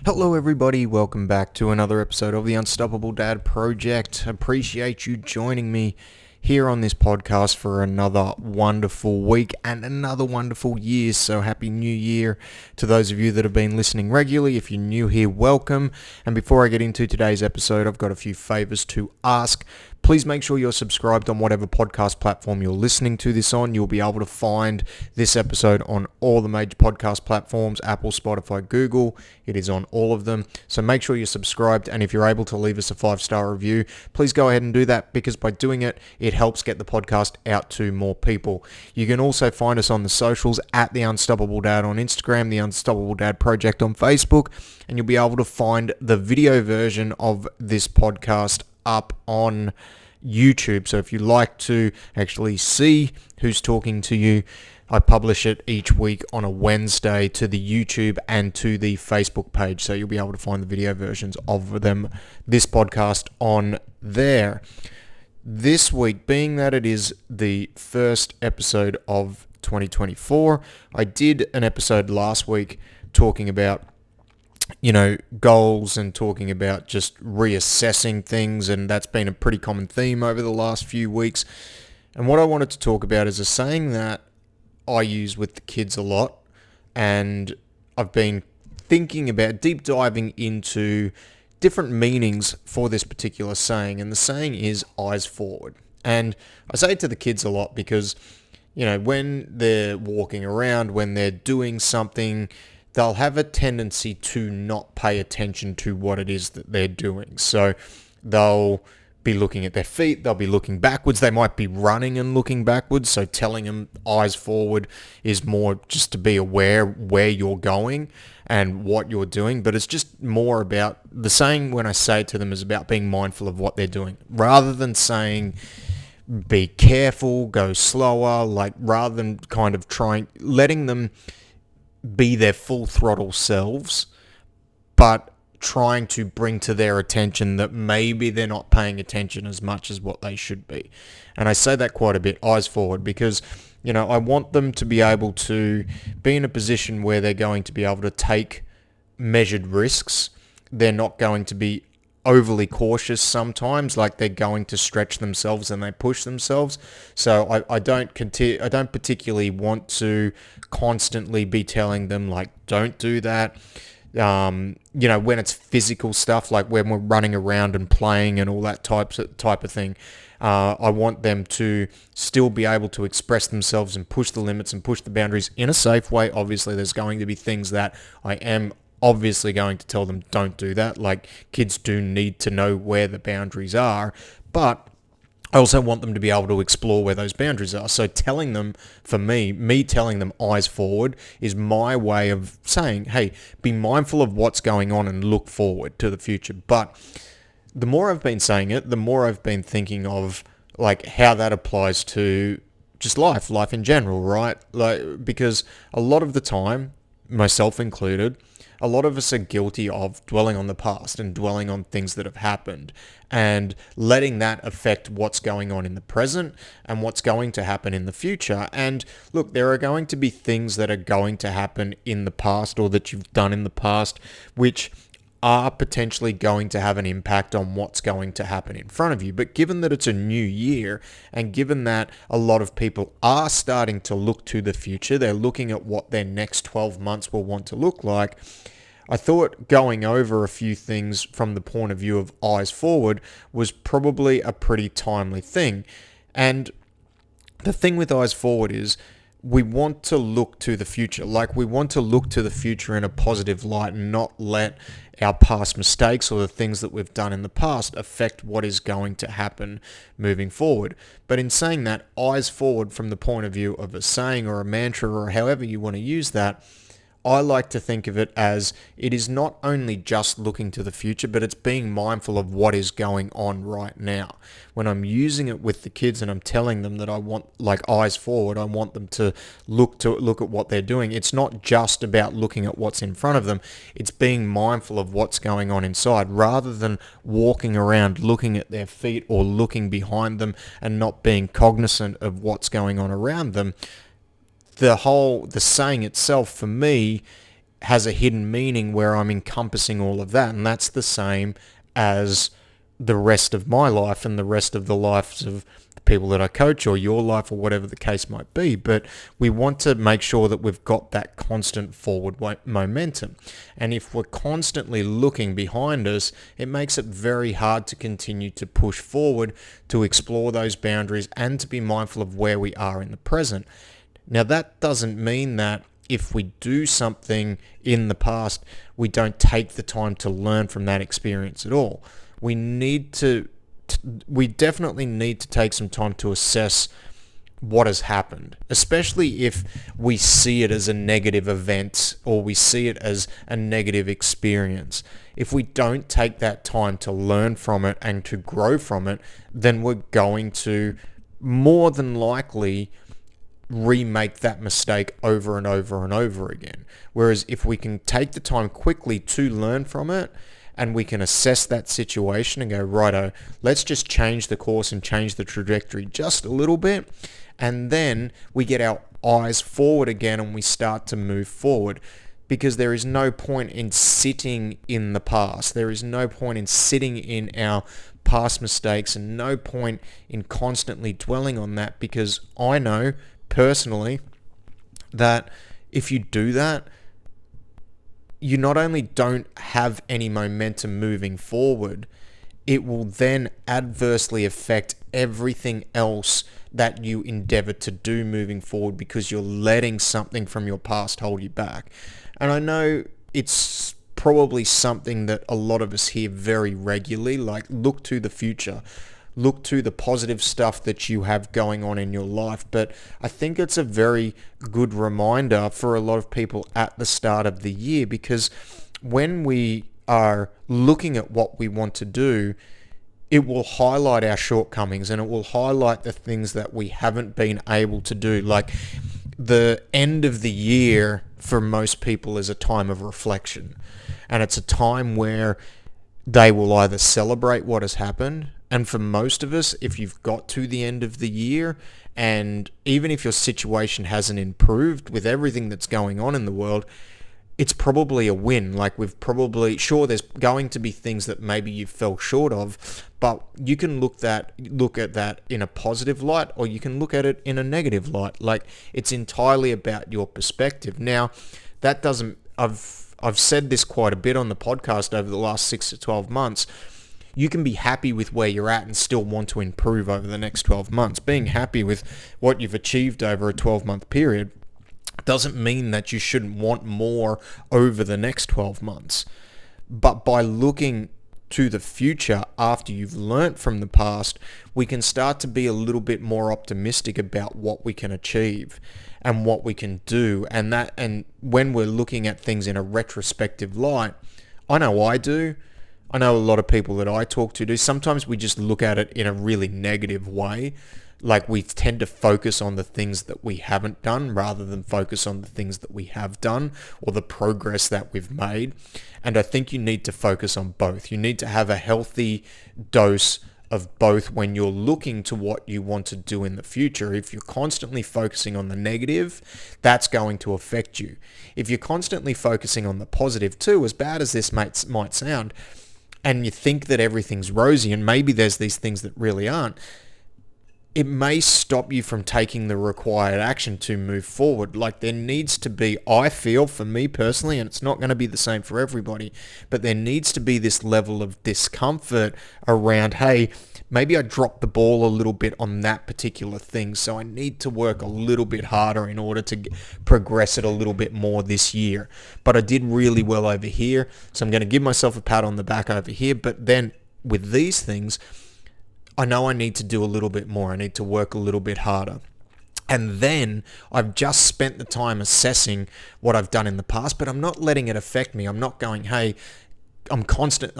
Hello everybody, welcome back to another episode of the Unstoppable Dad Project. Appreciate you joining me here on this podcast for another wonderful week and another wonderful year. So happy new year to those of you that have been listening regularly. If you're new here, welcome. And before I get into today's episode, I've got a few favors to ask. Please make sure you're subscribed on whatever podcast platform you're listening to this on. You'll be able to find this episode on all the major podcast platforms, Apple, Spotify, Google. It is on all of them. So make sure you're subscribed. And if you're able to leave us a 5-star review, please go ahead and do that, because by doing it, it helps get the podcast out to more people. You can also find us on the socials at The Unstoppable Dad on Instagram, The Unstoppable Dad Project on Facebook, and you'll be able to find the video version of this podcast up on YouTube. So if you like to actually see who's talking to you, I publish it each week on a Wednesday to the YouTube and to the Facebook page. So you'll be able to find the video versions of this podcast on there. This week, being that it is the first episode of 2024, I did an episode last week talking about goals and talking about just reassessing things, and that's been a pretty common theme over the last few weeks. And what I wanted to talk about is a saying that I use with the kids a lot, and I've been thinking about deep diving into different meanings for this particular saying, and the saying is eyes forward. And I say it to the kids a lot because, when they're walking around, when they're doing something, they'll have a tendency to not pay attention to what it is that they're doing. So they'll be looking at their feet, they'll be looking backwards, they might be running and looking backwards. So telling them eyes forward is more just to be aware where you're going and what you're doing. But it's just more about, the saying when I say it to them is about being mindful of what they're doing, rather than saying be careful, go slower, rather than kind of letting them be their full throttle selves, but trying to bring to their attention that maybe they're not paying attention as much as what they should be. And I say that quite a bit, eyes forward, because, I want them to be able to be in a position where they're going to be able to take measured risks. They're not going to be overly cautious sometimes, like they're going to stretch themselves and they push themselves. So I don't particularly want to constantly be telling them don't do that. When it's physical stuff, like when we're running around and playing and all that type of thing, I want them to still be able to express themselves and push the limits and push the boundaries in a safe way. Obviously, there's going to be things that I am obviously going to tell them don't do that. Like, kids do need to know where the boundaries are, but I also want them to be able to explore where those boundaries are. So telling them, for me telling them eyes forward is my way of saying, hey, be mindful of what's going on and look forward to the future. But the more I've been saying it, the more I've been thinking of how that applies to just life in general, right? Because a lot of the time, myself included, a lot of us are guilty of dwelling on the past and dwelling on things that have happened and letting that affect what's going on in the present and what's going to happen in the future. And look, there are going to be things that are going to happen in the past or that you've done in the past which are potentially going to have an impact on what's going to happen in front of you. But given that it's a new year, and given that a lot of people are starting to look to the future, they're looking at what their next 12 months will want to look like, I thought going over a few things from the point of view of eyes forward was probably a pretty timely thing. And the thing with eyes forward is, we want to look to the future. We want to look to the future in a positive light and not let our past mistakes or the things that we've done in the past affect what is going to happen moving forward. But in saying that, eyes forward from the point of view of a saying or a mantra or however you want to use that, I like to think of it as it is not only just looking to the future, but it's being mindful of what is going on right now. When I'm using it with the kids and I'm telling them that I want eyes forward, I want them to look at what they're doing. It's not just about looking at what's in front of them. It's being mindful of what's going on inside, rather than walking around looking at their feet or looking behind them and not being cognizant of what's going on around them. The saying itself for me has a hidden meaning where I'm encompassing all of that. And that's the same as the rest of my life and the rest of the lives of the people that I coach, or your life, or whatever the case might be. But we want to make sure that we've got that constant forward momentum. And if we're constantly looking behind us, it makes it very hard to continue to push forward, to explore those boundaries, and to be mindful of where we are in the present. Now, that doesn't mean that if we do something in the past, we don't take the time to learn from that experience at all. We definitely need to take some time to assess what has happened, especially if we see it as a negative event or we see it as a negative experience. If we don't take that time to learn from it and to grow from it, then we're going to more than likely remake that mistake over and over and over again. Whereas if we can take the time quickly to learn from it, and we can assess that situation and go, righto, let's just change the course and change the trajectory just a little bit, and then we get our eyes forward again and we start to move forward. Because there is no point in sitting in the past. There is no point in sitting in our past mistakes, and no point in constantly dwelling on that, because I know personally that if you do that, you not only don't have any momentum moving forward, it will then adversely affect everything else that you endeavor to do moving forward, because you're letting something from your past hold you back. And I know it's probably something that a lot of us hear very regularly, like look to the future. Look to the positive stuff that you have going on in your life. But I think it's a very good reminder for a lot of people at the start of the year, because when we are looking at what we want to do, it will highlight our shortcomings and it will highlight the things that we haven't been able to do. Like the end of the year for most people is a time of reflection, and it's a time where they will either celebrate what has happened. And for most of us, if you've got to the end of the year, and even if your situation hasn't improved with everything that's going on in the world, it's probably a win. Like sure, there's going to be things that maybe you fell short of, but you can look at that in a positive light, or you can look at it in a negative light. Like it's entirely about your perspective. Now, that doesn't, I've said this quite a bit on the podcast over the last 6 to 12 months. You can be happy with where you're at and still want to improve over the next 12 months. Being happy with what you've achieved over a 12-month period doesn't mean that you shouldn't want more over the next 12 months. But by looking to the future after you've learnt from the past, we can start to be a little bit more optimistic about what we can achieve and what we can do. And when we're looking at things in a retrospective light, I know I do. I know a lot of people that I talk to do. Sometimes we just look at it in a really negative way. Like we tend to focus on the things that we haven't done rather than focus on the things that we have done or the progress that we've made. And I think you need to focus on both. You need to have a healthy dose of both when you're looking to what you want to do in the future. If you're constantly focusing on the negative, that's going to affect you. If you're constantly focusing on the positive too, as bad as this might sound, and you think that everything's rosy and maybe there's these things that really aren't, it may stop you from taking the required action to move forward. Like there needs to be, I feel for me personally, and it's not going to be the same for everybody, but there needs to be this level of discomfort around, hey, maybe I dropped the ball a little bit on that particular thing, so I need to work a little bit harder in order to progress it a little bit more this year. But I did really well over here, so I'm going to give myself a pat on the back over here. But then with these things, I know I need to do a little bit more. I need to work a little bit harder. And then I've just spent the time assessing what I've done in the past, but I'm not letting it affect me. I'm not going, hey, I'm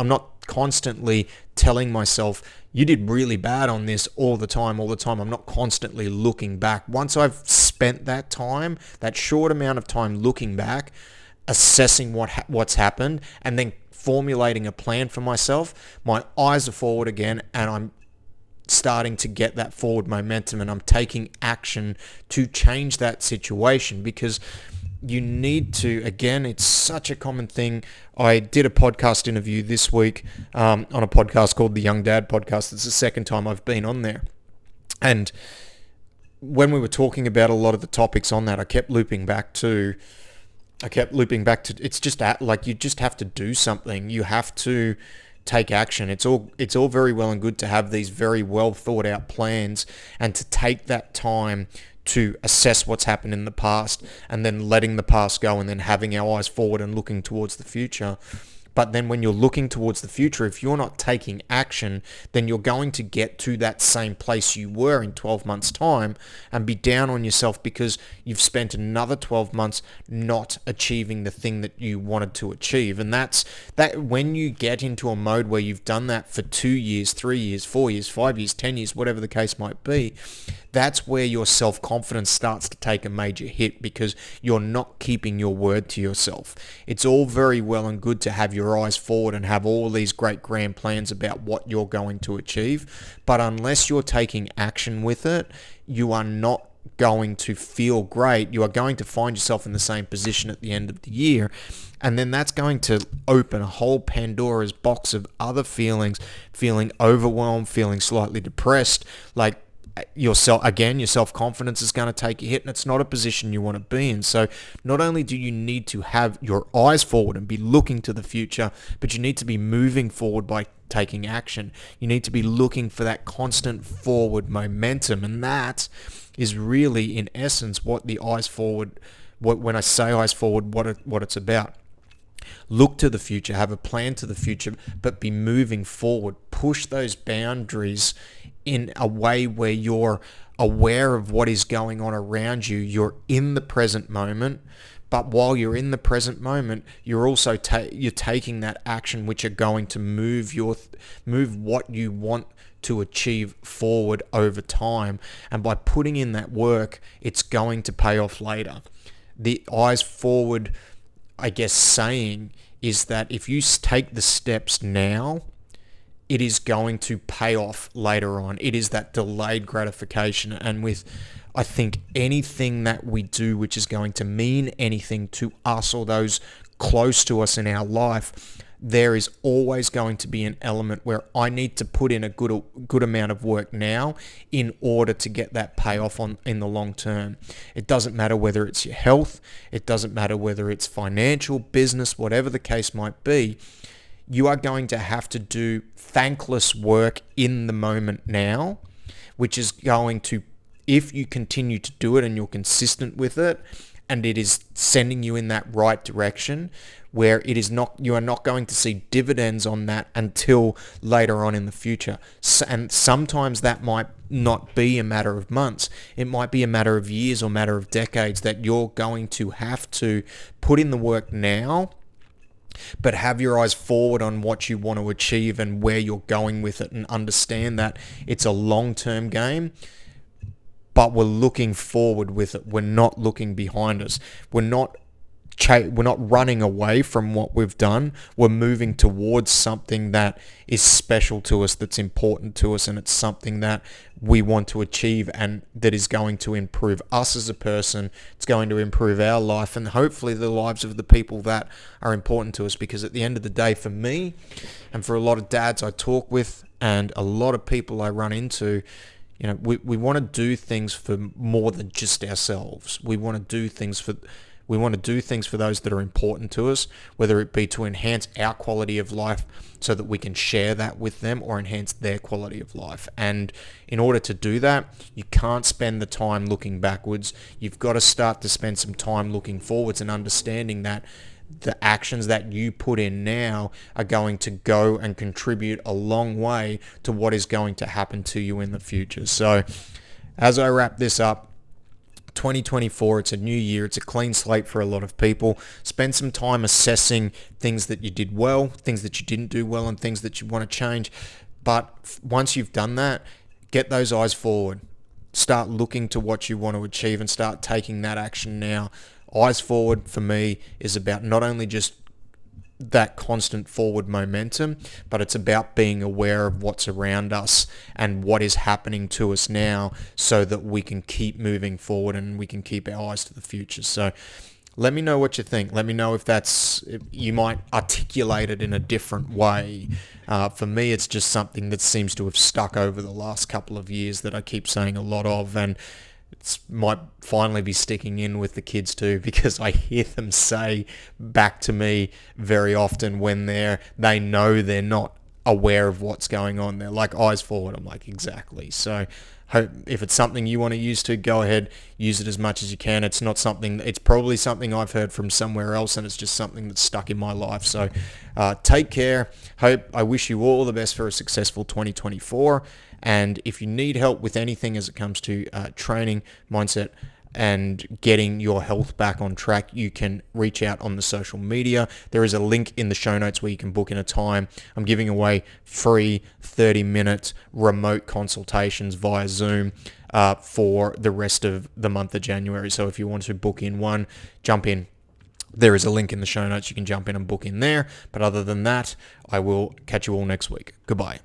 not constantly telling myself, you did really bad on this all the time. I'm not constantly looking back. Once I've spent that time, that short amount of time looking back, assessing what's happened, and then formulating a plan for myself, my eyes are forward again, and I'm starting to get that forward momentum, and I'm taking action to change that situation. Because you need to, again, it's such a common thing. I did a podcast interview this week on a podcast called the Young Dad Podcast. It's the second time I've been on there. And when we were talking about a lot of the topics on that, I kept looping back to, it's just like you just have to do something. You have to take action. It's all very well and good to have these very well thought out plans and to take that time to assess what's happened in the past and then letting the past go and then having our eyes forward and looking towards the future. But then when you're looking towards the future, if you're not taking action, then you're going to get to that same place you were in 12 months' time and be down on yourself because you've spent another 12 months not achieving the thing that you wanted to achieve. And that's that when you get into a mode where you've done that for 2 years, 3 years, 4 years, 5 years, 10 years, whatever the case might be, that's where your self-confidence starts to take a major hit because you're not keeping your word to yourself. It's all very well and good to have your eyes forward and have all these great grand plans about what you're going to achieve, but unless you're taking action with it, you are not going to feel great. You are going to find yourself in the same position at the end of the year, and then that's going to open a whole Pandora's box of other feelings, feeling overwhelmed, feeling slightly depressed, like your self-confidence is going to take a hit, and it's not a position you want to be in. So not only do you need to have your eyes forward and be looking to the future, but you need to be moving forward by taking action. You need to be looking for that constant forward momentum, and that is really, in essence, what the eyes forward, when I say eyes forward, what it's about. Look to the future, have a plan to the future, but be moving forward. Push those boundaries in a way where you're aware of what is going on around you. You're in the present moment, but while you're in the present moment, you're also you're taking that action which are going to move what you want to achieve forward over time. And by putting in that work, it's going to pay off later. The eyes forward, I guess, saying is that if you take the steps now, it is going to pay off later on. It is that delayed gratification. And with, I think, anything that we do which is going to mean anything to us or those close to us in our life, there is always going to be an element where I need to put in a good amount of work now in order to get that payoff in the long term. It doesn't matter whether it's your health, it doesn't matter whether it's financial, business, whatever the case might be. You are going to have to do thankless work in the moment now, which is going to, if you continue to do it and you're consistent with it, and it is sending you in that right direction, where it is not, you are not going to see dividends on that until later on in the future. And sometimes that might not be a matter of months. It might be a matter of years or matter of decades that you're going to have to put in the work now, but have your eyes forward on what you want to achieve and where you're going with it, and understand that it's a long-term game, but we're looking forward with it. We're not looking behind us. We're not running away from what we've done. We're moving towards something that is special to us, that's important to us, and it's something that we want to achieve and that is going to improve us as a person. It's going to improve our life and hopefully the lives of the people that are important to us, because at the end of the day, for me and for a lot of dads I talk with and a lot of people I run into, you know, we want to do things for more than just ourselves. We want to do things for those that are important to us, whether it be to enhance our quality of life so that we can share that with them, or enhance their quality of life. And in order to do that, you can't spend the time looking backwards. You've got to start to spend some time looking forwards and understanding that the actions that you put in now are going to go and contribute a long way to what is going to happen to you in the future. So as I wrap this up, 2024, it's a new year, it's a clean slate for a lot of people. Spend some time assessing things that you did well, things that you didn't do well, and things that you want to change. But once you've done that, get those eyes forward. Start looking to what you want to achieve and start taking that action now. Eyes forward for me is about not only just that constant forward momentum, but it's about being aware of what's around us and what is happening to us now so that we can keep moving forward and we can keep our eyes to the future. So Let me know what you think. Let me know if you might articulate it in a different way. For me, it's just something that seems to have stuck over the last couple of years that I keep saying a lot of, and it might finally be sticking in with the kids too, because I hear them say back to me very often when they know they're not aware of what's going on. They're like, eyes forward. I'm like, exactly. So if it's something you want to use to, go ahead, use it as much as you can. It's probably something I've heard from somewhere else, and it's just something that's stuck in my life. So take care. I wish you all the best for a successful 2024. And if you need help with anything as it comes to training, mindset, and getting your health back on track, you can reach out on the social media. There is a link in the show notes where you can book in a time. I'm giving away free 30-minute remote consultations via Zoom for the rest of the month of January. So if you want to book in one, jump in. There is a link in the show notes. You can jump in and book in there. But other than that, I will catch you all next week. Goodbye.